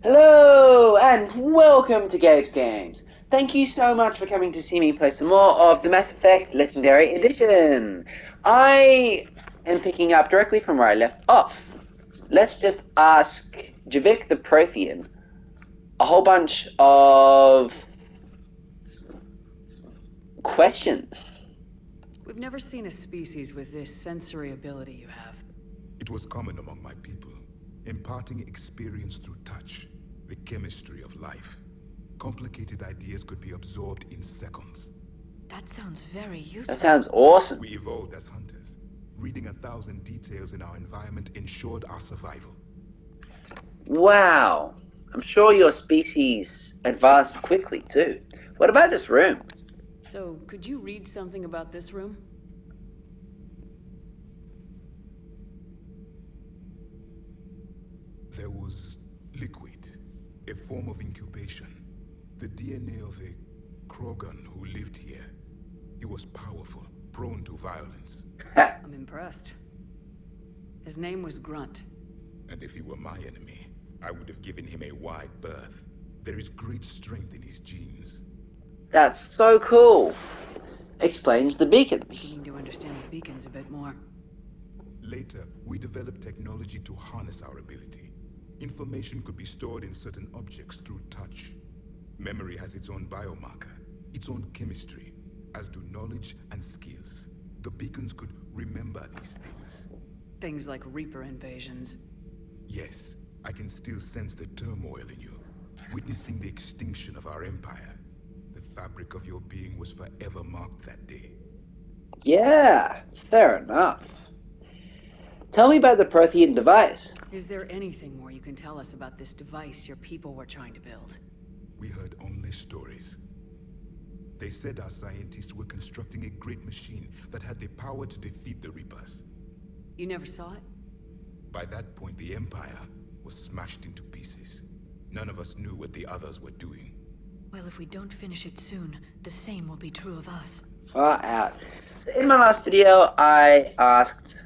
Hello and welcome to Gabe's Games. Thank you so much for coming to see me play some more of the Mass Effect Legendary Edition. I am picking up directly from where I left off. Let's just ask Javik the Prothean a whole bunch of questions. We've never seen a species with this sensory ability you have. It was common among my people, imparting experience through touch, the chemistry of life. Complicated ideas could be absorbed in seconds. That sounds very useful. That sounds awesome. We evolved as hunters. Reading 1,000 details in our environment ensured our survival. Wow. I'm sure your species advanced quickly too. What about this room? So, could you read something about this room? There was liquid, a form of incubation. The DNA of a Krogan who lived here. He was powerful, prone to violence. I'm impressed. His name was Grunt. And if he were my enemy, I would have given him a wide berth. There is great strength in his genes. That's so cool. Explains the beacons. Beginning to understand the beacons a bit more. Later, we developed technology to harness our ability. Information could be stored in certain objects through touch. Memory has its own biomarker, its own chemistry, as do knowledge and skills. The beacons could remember these things. Things like Reaper invasions. Yes, I can still sense the turmoil in you, witnessing the extinction of our empire. The fabric of your being was forever marked that day. Yeah, fair enough. Tell me about the Prothean device. Is there anything more you can tell us about this device your people were trying to build? We heard only stories. They said our scientists were constructing a great machine that had the power to defeat the Reapers. You never saw it? By that point, the Empire was smashed into pieces. None of us knew what the others were doing. Well, if we don't finish it soon, the same will be true of us. Far out. So in my last video, I asked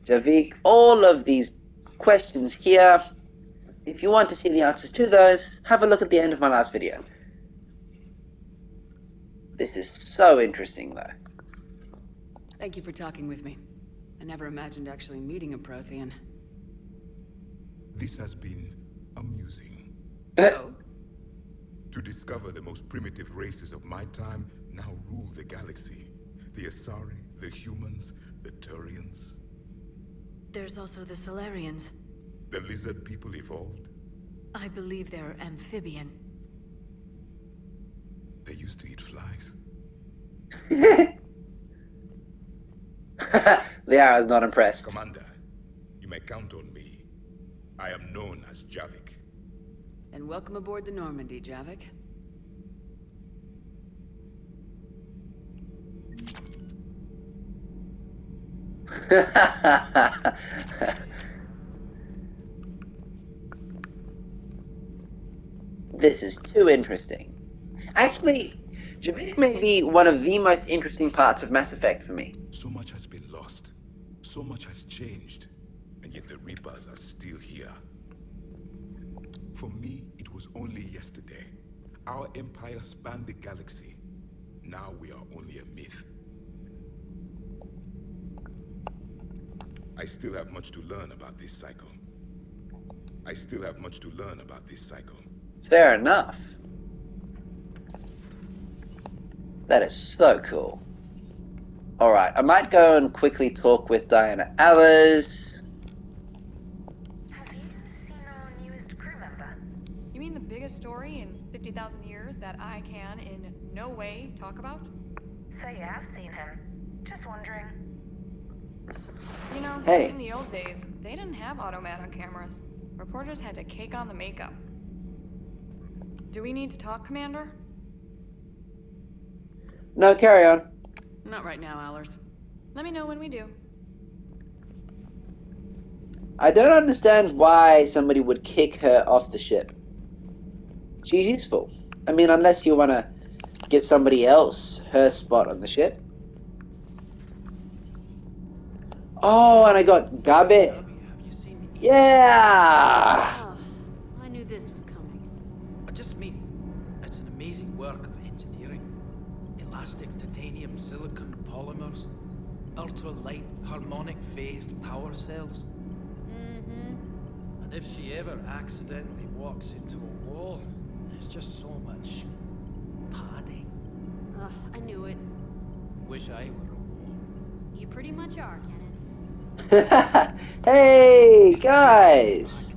Javik all of these questions here. If you want to see the answers to those, have a look at the end of my last video. This is so interesting, though. Thank you for talking with me. I never imagined actually meeting a Prothean. This has been amusing. Oh? To discover the most primitive races of my time now rule the galaxy. The Asari, the humans, the Turians. There's also the Solarians. The lizard people evolved. I believe they're amphibian. They used to eat flies. Liara's not impressed. Commander, you may count on me. I am known as Javik. And welcome aboard the Normandy, Javik. This is too interesting. Actually, Javik may be one of the most interesting parts of Mass Effect for me. So much has been lost. So much has changed. And yet the Reapers are still here. For me, it was only yesterday. Our empire spanned the galaxy. Now we are only a myth. I still have much to learn about this cycle. Fair enough. That is so cool. Alright, I might go and quickly talk with Diana Allers. Have you seen our newest crew member? You mean the biggest story in 50,000 years that I can in no way talk about? So you have seen him. Just wondering. You know, Hey. in the old days, they didn't have automat on cameras. Reporters had to cake on the makeup. Do we need to talk, Commander? No, carry on. Not right now, Allers. Let me know when we do. I don't understand why somebody would kick her off the ship. She's useful. I mean, unless you want to give somebody else her spot on the ship. Oh, and I got Gabe. Yeah! I knew this was coming. harmonic phased power cells. And if she ever accidentally walks into a wall, there's just so much padding. Ugh, I knew it. Wish I were a wall. You pretty much are, Kenneth. Hey, guys!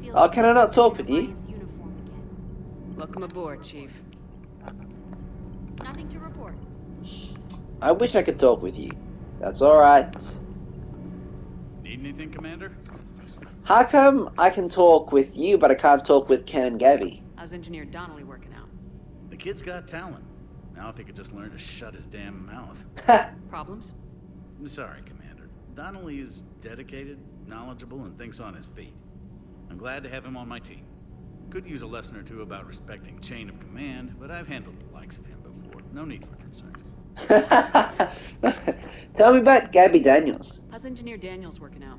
Feels Oh, can I not good talk to with be in you? Alliance uniform again. Welcome aboard, Chief. Nothing to report. I wish I could talk with you. That's alright. Need anything, Commander? How come I can talk with you, but I can't talk with Ken and Gabby? How's Engineer Donnelly working out? The kid's got talent. Now if he could just learn to shut his damn mouth. Problems? I'm sorry, Commander. Donnelly is dedicated, knowledgeable, and thinks on his feet. I'm glad to have him on my team. Could use a lesson or two about respecting chain of command, but I've handled the likes of him before. No need for concern. Tell me about Gabby Daniels. How's Engineer Daniels working out?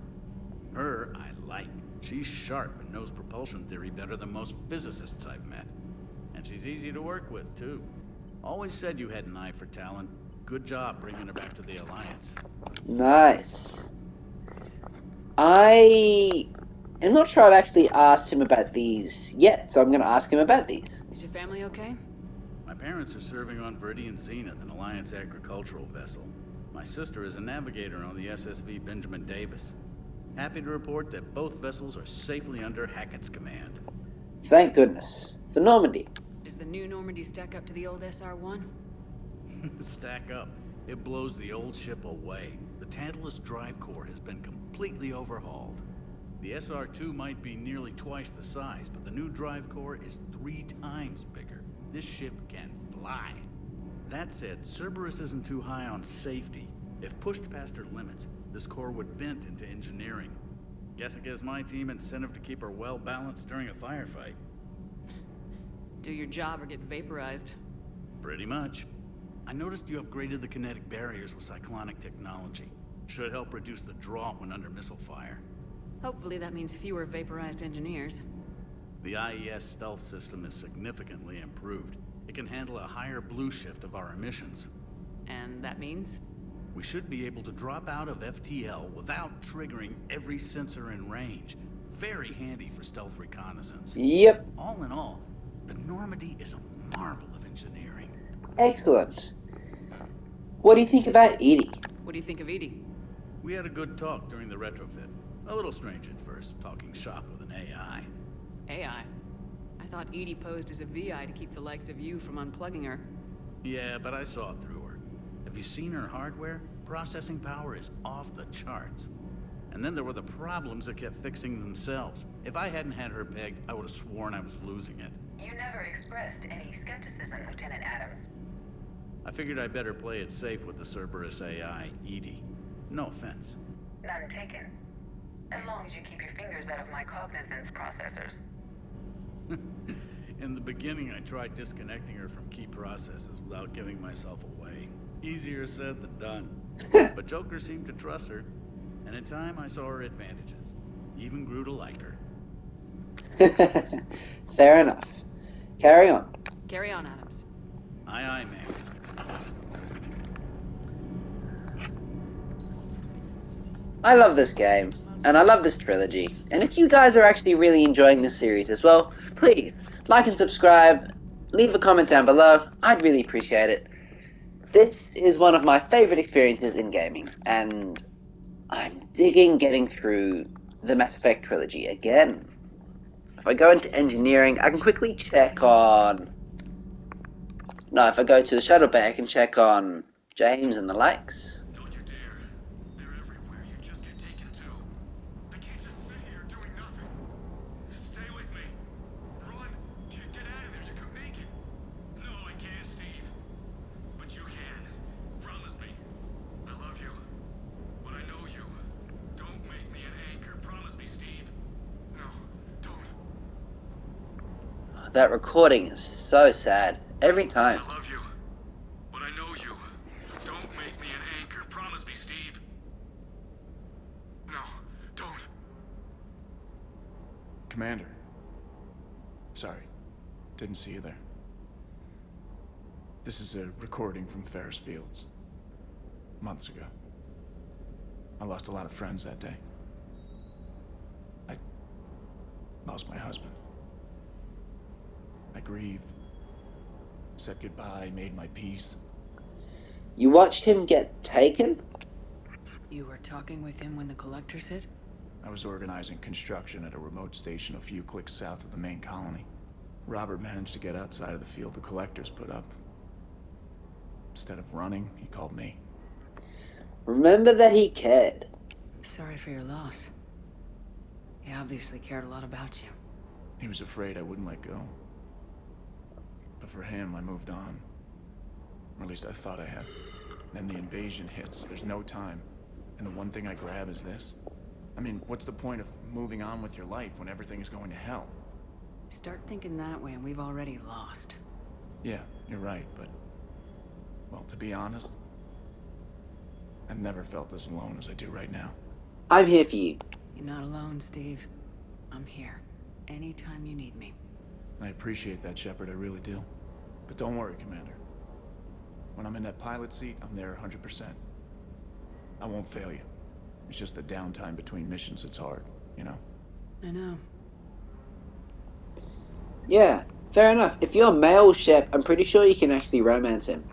Her, I like. She's sharp and knows propulsion theory better than most physicists I've met. And she's easy to work with, too. Always said you had an eye for talent. Good job bringing her back to the Alliance. Nice. I am not sure I've actually asked him about these yet, so I'm going to ask him about these. Is your family okay? My parents are serving on Viridian Zenith, an Alliance agricultural vessel. My sister is a navigator on the SSV Benjamin Davis. Happy to report that both vessels are safely under Hackett's command. Thank goodness. For Normandy. Does the new Normandy stack up to the old SR-1? Stack up. It blows the old ship away. The Tantalus drive core has been completely overhauled. The SR-2 might be nearly twice the size, but the new drive core is 3 times bigger. This ship can fly. That said, Cerberus isn't too high on safety. If pushed past her limits, this core would vent into engineering. Guess it gives my team incentive to keep her well balanced during a firefight. Do your job or get vaporized. Pretty much. I noticed you upgraded the kinetic barriers with cyclonic technology. Should help reduce the draw when under missile fire. Hopefully that means fewer vaporized engineers. The IES stealth system is significantly improved. It can handle a higher blue shift of our emissions. And that means? We should be able to drop out of FTL without triggering every sensor in range. Very handy for stealth reconnaissance. Yep. All in all, the Normandy is a marvel of engineering. Excellent. What do you think about Edie? What do you think of Edie? We had a good talk during the retrofit. A little strange at first, talking shop with an AI. AI? I thought Edie posed as a VI to keep the likes of you from unplugging her. Yeah, but I saw through her. Have you seen her hardware? Processing power is off the charts. And then there were the problems that kept fixing themselves. If I hadn't had her pegged, I would have sworn I was losing it. You never expressed any skepticism, Lieutenant Adams. I figured I'd better play it safe with the Cerberus AI, Edie. No offense. None taken. As long as you keep your fingers out of my cognizance processors. In the beginning, I tried disconnecting her from key processes without giving myself away. Easier said than done. But Joker seemed to trust her, and in time I saw her advantages. Even grew to like her. Fair enough. Carry on. Carry on, Adams. Aye, aye, ma'am. I love this game, and I love this trilogy. And if you guys are actually really enjoying this series as well, please like and subscribe, leave a comment down below. I'd really appreciate it. This is one of my favorite experiences in gaming, and I'm digging getting through the Mass Effect trilogy again. If I go into engineering, I can quickly check on... No, if I go to the shuttle bay, I can check on James and the likes. Don't you dare. They're everywhere. You just get taken too. I can't just sit here doing nothing. Stay with me. Run. Get out of there. You could make it. No, I can't, Steve. But you can. Promise me. I love you. But I know you. Don't make me an anchor. Promise me, Steve. No, don't. That recording is so sad. Every time. I love you. But I know you. Don't make me an anchor. Promise me, Steve. No, don't. Commander. Sorry. Didn't see you there. This is a recording from Ferris Fields. Months ago. I lost a lot of friends that day. I lost my husband. I grieved, said goodbye, made my peace. You watched him get taken? You were talking with him when the collectors hit? I was organizing construction at a remote station a few clicks south of the main colony. Robert managed to get outside of the field the collectors put up. Instead of running, he called me. Remember that he cared. I'm sorry for your loss. He obviously cared a lot about you. He was afraid I wouldn't let go. But for him, I moved on. Or at least I thought I had. Then the invasion hits, there's no time. And the one thing I grab is this. I mean, what's the point of moving on with your life when everything is going to hell? Start thinking that way and we've already lost. Yeah, you're right, but... well, to be honest, I've never felt as alone as I do right now. I'm here for you. You're not alone, Steve. I'm here. Anytime you need me. I appreciate that, Shepard, I really do. But don't worry, Commander. When I'm in that pilot seat, I'm there 100%. I won't fail you. It's just the downtime between missions that's hard, you know? I know. Yeah, fair enough. If you're male, Shep, I'm pretty sure you can actually romance him.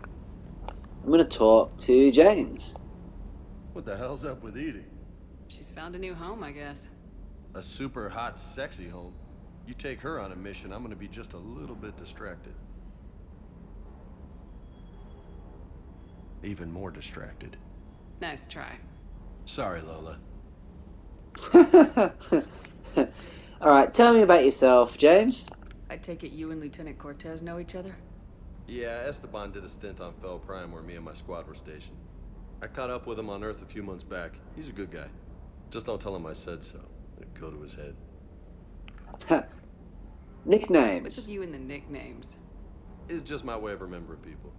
I'm gonna talk to James. What the hell's up with Edie? She's found a new home, I guess. A super hot, sexy home. You take her on a mission, I'm gonna be just a little bit distracted. Even more distracted. Nice try. Sorry, Lola. Alright, tell me about yourself, James. I take it you and Lieutenant Cortez know each other? Yeah, Esteban did a stint on Fel Prime where me and my squad were stationed. I caught up with him on Earth a few months back. He's a good guy. Just don't tell him I said so. It'd go to his head. Nicknames. What's with you and the nicknames? It's just my way of remembering people.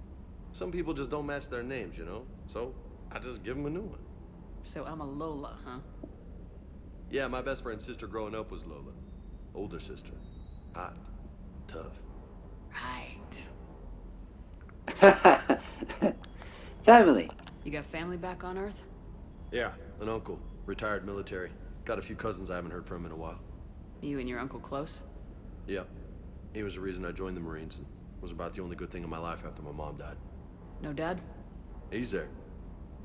Some people just don't match their names, you know? So, I just give them a new one. So I'm a Lola, huh? Yeah, my best friend's sister growing up was Lola. Older sister. Hot. Tough. Right. Family. You got family back on Earth? Yeah, an uncle. Retired military. Got a few cousins I haven't heard from in a while. You and your uncle close? Yep. He was the reason I joined the Marines and was about the only good thing in my life after my mom died. No dad? He's there.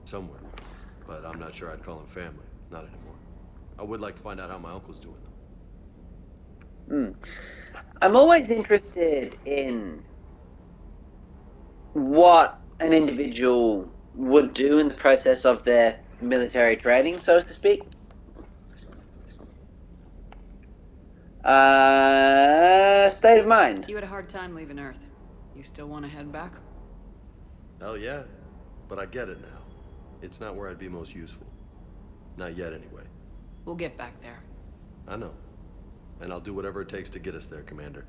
Somewhere. But I'm not sure I'd call him family. Not anymore. I would like to find out how my uncle's doing, though. I'm always interested in what an individual would do in the process of their military training, so to speak. State of mind. You had a hard time leaving Earth. You still want to head back? Hell yeah. But I get it now. It's not where I'd be most useful. Not yet, anyway. We'll get back there. I know. And I'll do whatever it takes to get us there, Commander.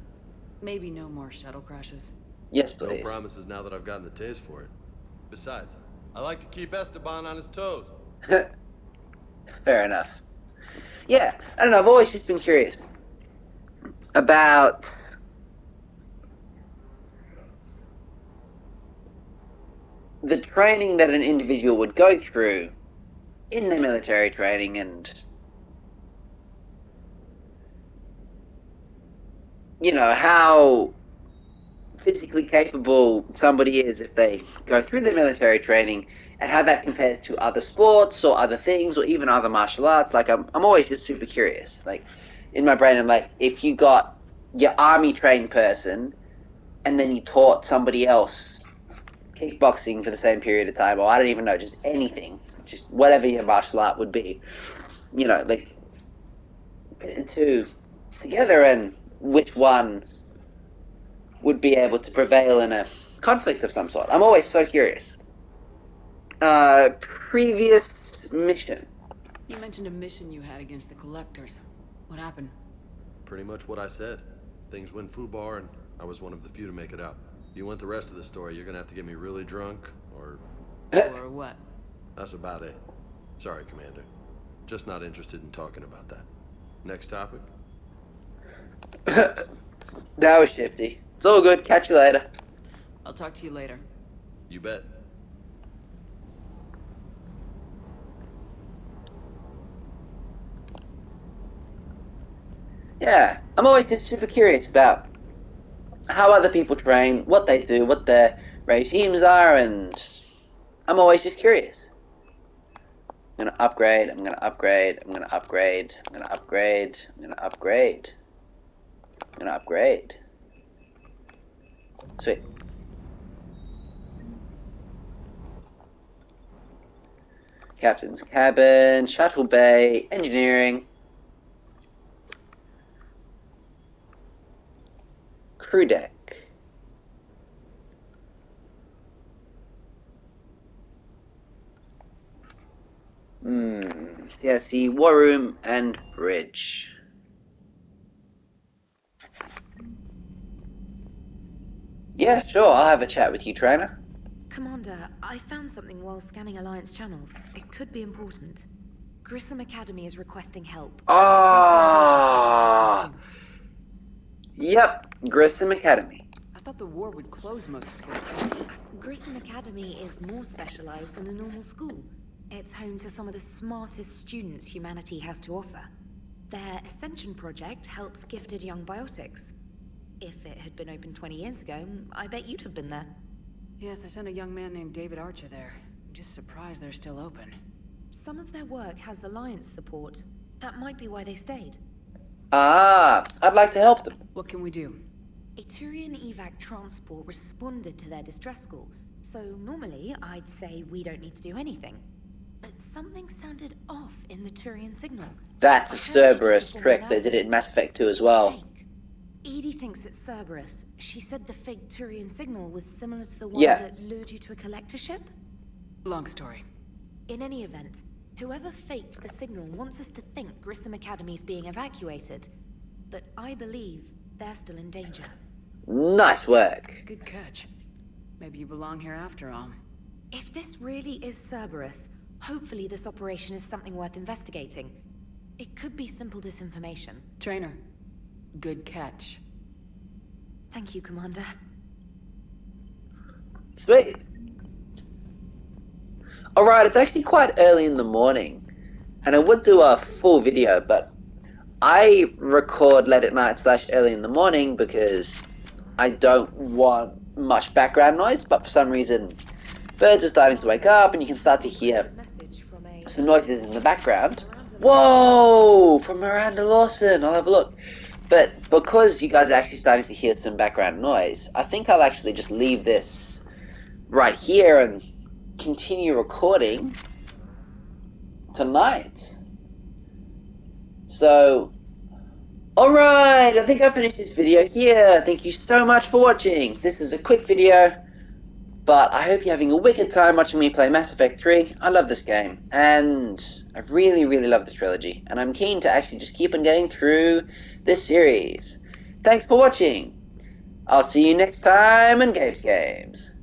Maybe no more shuttle crashes. Yes, No please. promises now that I've gotten the taste for it. Besides, I like to keep Esteban on his toes. Fair enough. Yeah, I don't know, I've always just been curious about the training that an individual would go through in their military training and, you know, how physically capable somebody is if they go through their military training and how that compares to other sports or other things or even other martial arts. Like, I'm always just super curious. Like, in my brain, I'm like, if you got your army trained person and then you taught somebody else kickboxing for the same period of time, or I don't even know, just anything, just whatever your martial art would be, you know, like, put the two together and which one would be able to prevail in a conflict of some sort. I'm always so curious. Previous mission. You mentioned a mission you had against the Collectors. What happened? Pretty much what I said. Things went foobar, and I was one of the few to make it out. If you want the rest of the story, you're gonna have to get me really drunk, or... Or what? That's about it. Sorry, Commander. Just not interested in talking about that. Next topic? That was shifty. It's all good. Catch you later. I'll talk to you later. You bet. Yeah, I'm always just super curious about how other people train, what they do, what their regimes are, and I'm always just curious. I'm gonna upgrade, I'm gonna upgrade, I'm gonna upgrade, I'm gonna upgrade, I'm gonna upgrade, I'm gonna upgrade. Sweet. Captain's cabin, shuttle bay, engineering, crew deck. CSC, war room, and bridge. Yeah, sure, I'll have a chat with you, trainer. Commander, I found something while scanning Alliance channels. It could be important. Grissom Academy is requesting help. Ah, yep, Grissom Academy. I thought the war would close most schools. Grissom Academy is more specialized than a normal school. It's home to some of the smartest students humanity has to offer. Their Ascension project helps gifted young biotics. If it had been open 20 years ago, I bet you'd have been there. Yes, I sent a young man named David Archer there. I'm just surprised they're still open. Some of their work has Alliance support. That might be why they stayed. Ah, I'd like to help them. What can we do? A Turian evac transport responded to their distress call, so normally I'd say we don't need to do anything. But something sounded off in the Turian signal. That's a Cerberus trick. They did it in Mass Effect 2 as well. Edie thinks it's Cerberus. She said the fake Turian signal was similar to the one Yeah. that lured you to a collector ship? Long story. In any event, whoever faked the signal wants us to think Grissom Academy's being evacuated. But I believe they're still in danger. Nice work. Good catch. Maybe you belong here after all. If this really is Cerberus, hopefully this operation is something worth investigating. It could be simple disinformation. Trainer, good catch. Thank you, Commander. Sweet. Alright, it's actually quite early in the morning, and I would do a full video, but I record late at night / early in the morning because I don't want much background noise, but for some reason birds are starting to wake up and you can start to hear some noises in the background. Whoa! From Miranda Lawson, I'll have a look. But because you guys are actually starting to hear some background noise, I think I'll actually just leave this right here and continue recording tonight. So, alright, I think I finished this video here. Thank you so much for watching. This is a quick video, but I hope you're having a wicked time watching me play Mass Effect 3. I love this game, and I really, really love this trilogy, and I'm keen to actually just keep on getting through this series. Thanks for watching. I'll see you next time in Games.